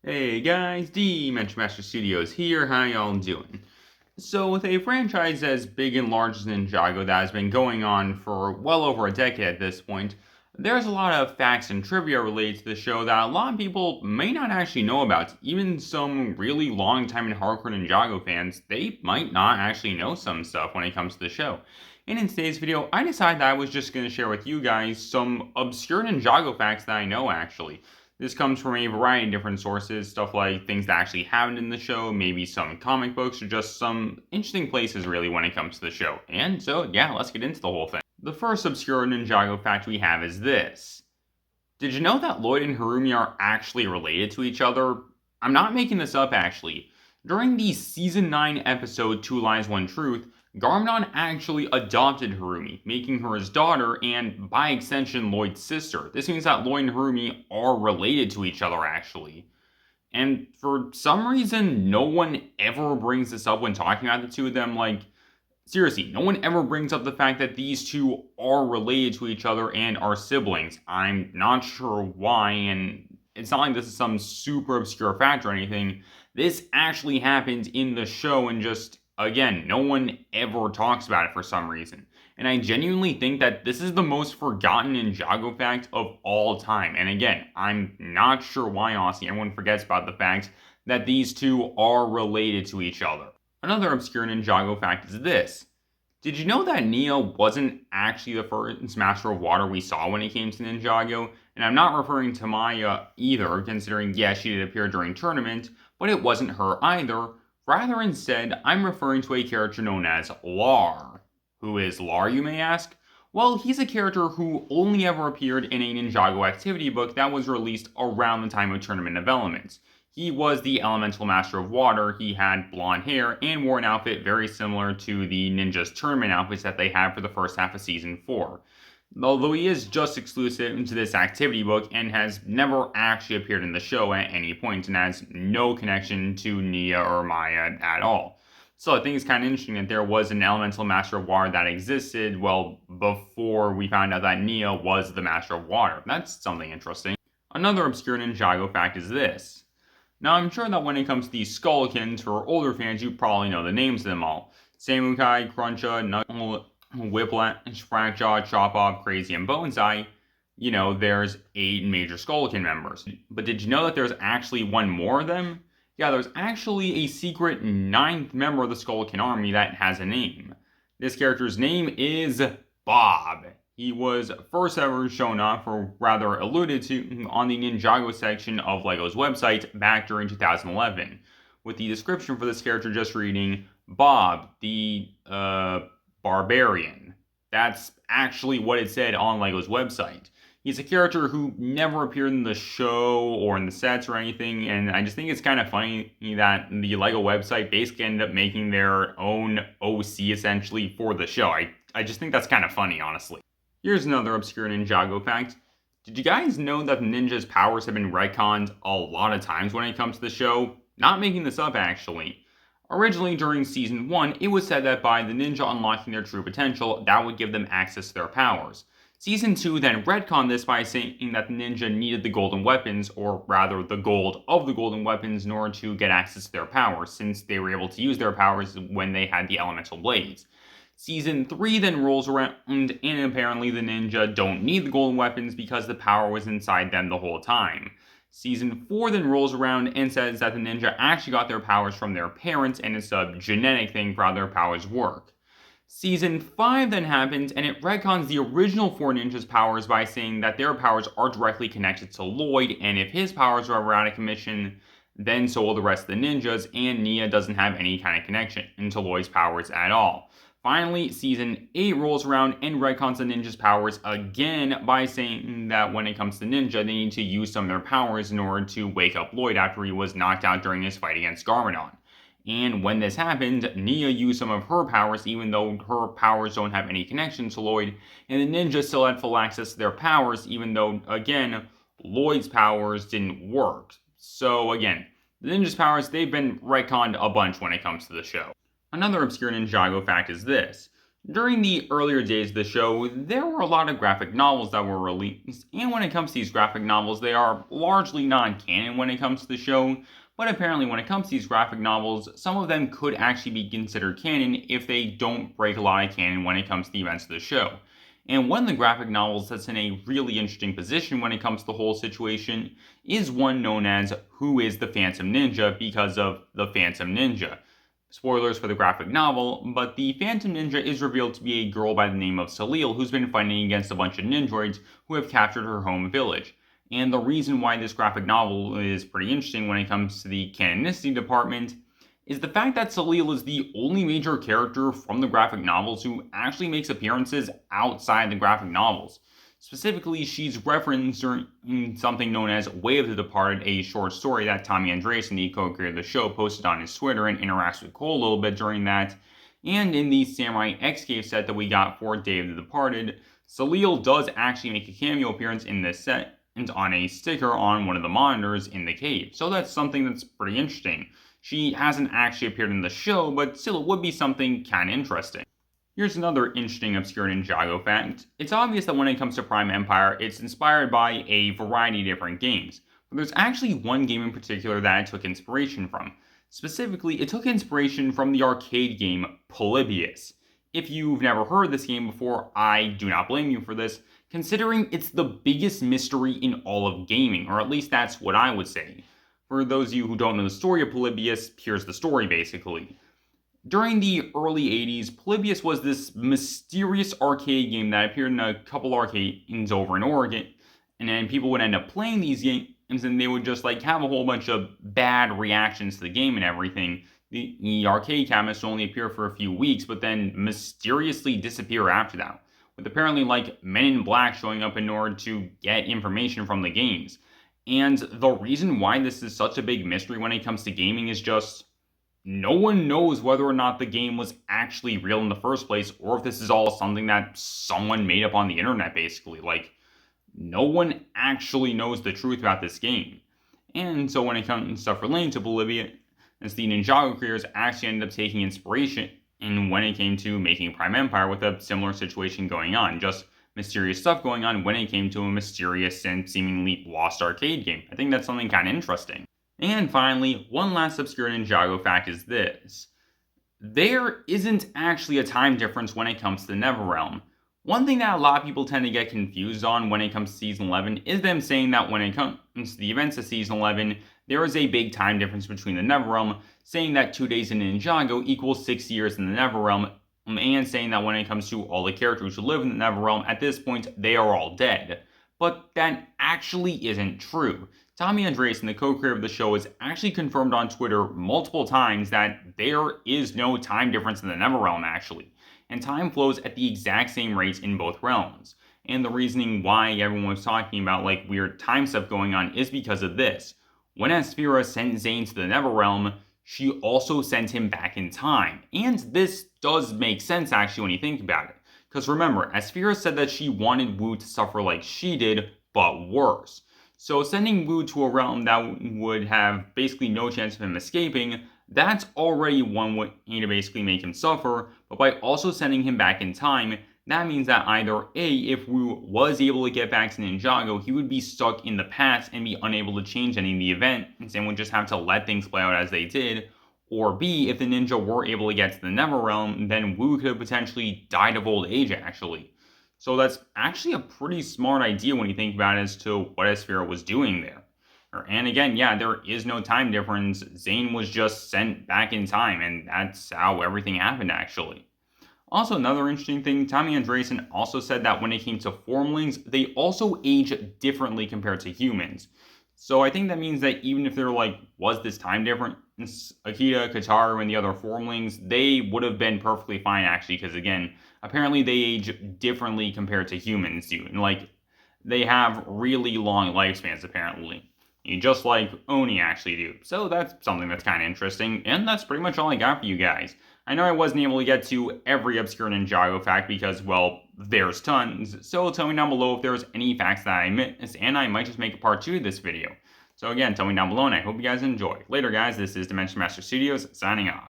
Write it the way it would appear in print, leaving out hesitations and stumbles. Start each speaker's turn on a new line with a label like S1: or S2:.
S1: Hey guys, Dimension Master Studios here. How y'all doing? So, with a franchise as big and large as Ninjago that has been going on for well over a decade at this point, there's a lot of facts and trivia related to the show that a lot of people may not actually know about. Even some really long-time and hardcore Ninjago fans, they might not actually know some stuff when it comes to the show. And in today's video, I decided that I was just going to share with you guys some obscure Ninjago facts that I know actually. This comes from a variety of different sources, stuff like things that actually happened in the show, maybe some comic books, or just some interesting places really when it comes to the show. And so, yeah, let's get into the whole thing. The first obscure Ninjago fact we have is this. Did you know that Lloyd and Harumi are actually related to each other? I'm not making this up actually. During the Season 9 episode Two Lies, One Truth, Garmadon actually adopted Harumi, making her his daughter and, by extension, Lloyd's sister. This means that Lloyd and Harumi are related to each other actually. And for some reason, no one ever brings this up when talking about the two of them. Like, seriously, no one ever brings up the fact that these two are related to each other and are siblings. I'm not sure why, and it's not like this is some super obscure fact or anything. This actually happened in the show, and just, again, no one ever talks about it for some reason. And I genuinely think that this is the most forgotten Ninjago fact of all time. And again, I'm not sure why, honestly, everyone forgets about the fact that these two are related to each other. Another obscure Ninjago fact is this. Did you know that Nia wasn't actually the first Master of Water we saw when it came to Ninjago? And I'm not referring to Maya either, considering, yes, she did appear during Tournament, but it wasn't her either. Rather, instead, I'm referring to a character known as Lar. Who is Lar, you may ask? Well, he's a character who only ever appeared in a Ninjago activity book that was released around the time of Tournament of Elements. He was the Elemental Master of Water, he had blonde hair, and wore an outfit very similar to the Ninja's tournament outfits that they had for the first half of Season 4. Although he is just exclusive to this activity book and has never actually appeared in the show at any point and has no connection to Nia or Maya at all. So I think it's kind of interesting that there was an Elemental Master of Water that existed, well, before we found out that Nia was the Master of Water. That's something interesting. Another obscure Ninjago fact is this. Now, I'm sure that when it comes to these Skullkins, for older fans, you probably know the names of them all. Samukai, Cruncha, Knuckle, Whiplash, Fracjaw, Chop-Off, Crazy, and Boneseye. You know, there's 8 major Skullkin members. But did you know that there's actually one more of them? Yeah, there's actually a secret 9th member of the Skullkin army that has a name. This character's name is Bob. He was first ever shown off, or rather alluded to, on the Ninjago section of LEGO's website back during 2011, with the description for this character just reading, Bob, the, Barbarian. That's actually what it said on LEGO's website. He's a character who never appeared in the show or in the sets or anything, and I just think it's kind of funny that the LEGO website basically ended up making their own OC essentially for the show. I just think that's kind of funny, honestly. Here's another obscure Ninjago fact. Did you guys know that the ninja's powers have been retconned a lot of times when it comes to the show? Not making this up, actually. Originally, during Season 1, it was said that by the ninja unlocking their true potential, that would give them access to their powers. Season 2 then retconned this by saying that the ninja needed the golden weapons, or rather the gold of the golden weapons, in order to get access to their powers, since they were able to use their powers when they had the elemental blades. Season 3 then rolls around, and apparently the ninja don't need the golden weapons because the power was inside them the whole time. Season 4 then rolls around and says that the ninja actually got their powers from their parents and it's a genetic thing for how their powers work. Season 5 then happens and it retcons the original 4 ninjas' powers by saying that their powers are directly connected to Lloyd, and if his powers are ever out of commission, then so will the rest of the ninjas, and Nia doesn't have any kind of connection to Lloyd's powers at all. Finally, Season 8 rolls around and retcons the ninja's powers again by saying that when it comes to Ninja, they need to use some of their powers in order to wake up Lloyd after he was knocked out during his fight against Garmadon. And when this happened, Nia used some of her powers even though her powers don't have any connection to Lloyd, and the ninja still had full access to their powers even though, again, Lloyd's powers didn't work. So again, the ninja's powers, they've been retconned a bunch when it comes to the show. Another obscure Ninjago fact is this. During the earlier days of the show, there were a lot of graphic novels that were released, and when it comes to these graphic novels, they are largely non-canon when it comes to the show, but apparently when it comes to these graphic novels, some of them could actually be considered canon if they don't break a lot of canon when it comes to the events of the show. And one of the graphic novels that's in a really interesting position when it comes to the whole situation is one known as Who is the Phantom Ninja because of the Phantom Ninja. Spoilers for the graphic novel, but the Phantom Ninja is revealed to be a girl by the name of Salil who's been fighting against a bunch of ninjoids who have captured her home village. And the reason why this graphic novel is pretty interesting when it comes to the canonicity department is the fact that Salil is the only major character from the graphic novels who actually makes appearances outside the graphic novels. Specifically, she's referenced in something known as Way of the Departed, a short story that Tommy Andreasen, the co-creator of the show, posted on his Twitter and interacts with Cole a little bit during that. And in the Samurai X Cave set that we got for Day of the Departed, Salil does actually make a cameo appearance in this set and on a sticker on one of the monitors in the cave. So that's something that's pretty interesting. She hasn't actually appeared in the show, but still it would be something kind of interesting. Here's another interesting obscure Ninjago fact. It's obvious that when it comes to Prime Empire, it's inspired by a variety of different games, but there's actually one game in particular that it took inspiration from. Specifically, it took inspiration from the arcade game Polybius. If you've never heard this game before, I do not blame you for this, considering it's the biggest mystery in all of gaming, or at least that's what I would say. For those of you who don't know the story of Polybius, here's the story basically. During the early 80s, Polybius was this mysterious arcade game that appeared in a couple arcades over in Oregon, and then people would end up playing these games and they would just have a whole bunch of bad reactions to the game and everything. The arcade cabinets would only appear for a few weeks, but then mysteriously disappear after that, with apparently Men in Black showing up in order to get information from the games. And the reason why this is such a big mystery when it comes to gaming is just no one knows whether or not the game was actually real in the first place, or if this is all something that someone made up on the internet, basically. No one actually knows the truth about this game. And so when it comes to stuff relating to Bolivia, as the Ninjago creators actually ended up taking inspiration in when it came to making Prime Empire with a similar situation going on. Just mysterious stuff going on when it came to a mysterious and seemingly lost arcade game. I think that's something kind of interesting. And finally, one last obscure Ninjago fact is this. There isn't actually a time difference when it comes to the Neverrealm. One thing that a lot of people tend to get confused on when it comes to Season 11 is them saying that when it comes to the events of Season 11, there is a big time difference between the Neverrealm, saying that 2 days in Ninjago equals 6 years in the Neverrealm, and saying that when it comes to all the characters who live in the Neverrealm, at this point, they are all dead. But that actually isn't true. Tommy Andreasen, the co-creator of the show, has actually confirmed on Twitter multiple times that there is no time difference in the Neverrealm, actually. And time flows at the exact same rates in both realms. And the reasoning why everyone was talking about weird time stuff going on is because of this. When Asphira sent Zane to the Neverrealm, she also sent him back in time. And this does make sense actually when you think about it. Because remember, Asphira said that she wanted Wu to suffer like she did, but worse. So sending Wu to a realm that would have basically no chance of him escaping, that's already one way to basically make him suffer, but by also sending him back in time, that means that either A, if Wu was able to get back to Ninjago, he would be stuck in the past and be unable to change any of the events and would just have to let things play out as they did, or B, if the ninja were able to get to the Neverrealm, then Wu could have potentially died of old age actually. So that's actually a pretty smart idea when you think about it as to what Asphira was doing there. And again, yeah, there is no time difference. Zane was just sent back in time, and that's how everything happened, actually. Also, another interesting thing, Tommy Andreasen also said that when it came to formlings, they also age differently compared to humans. So I think that means that even if there was this time difference, Akita, Kataru, and the other formlings, they would have been perfectly fine actually, because again, apparently they age differently compared to humans do. And they have really long lifespans apparently. Just like Oni actually do. So that's something that's kind of interesting, and that's pretty much all I got for you guys. I know I wasn't able to get to every obscure Ninjago fact because, well, there's tons, so tell me down below if there's any facts that I missed, and I might just make a part 2 of this video. So again, tell me down below, and I hope you guys enjoy. Later guys, this is Dimension Master Studios, signing off.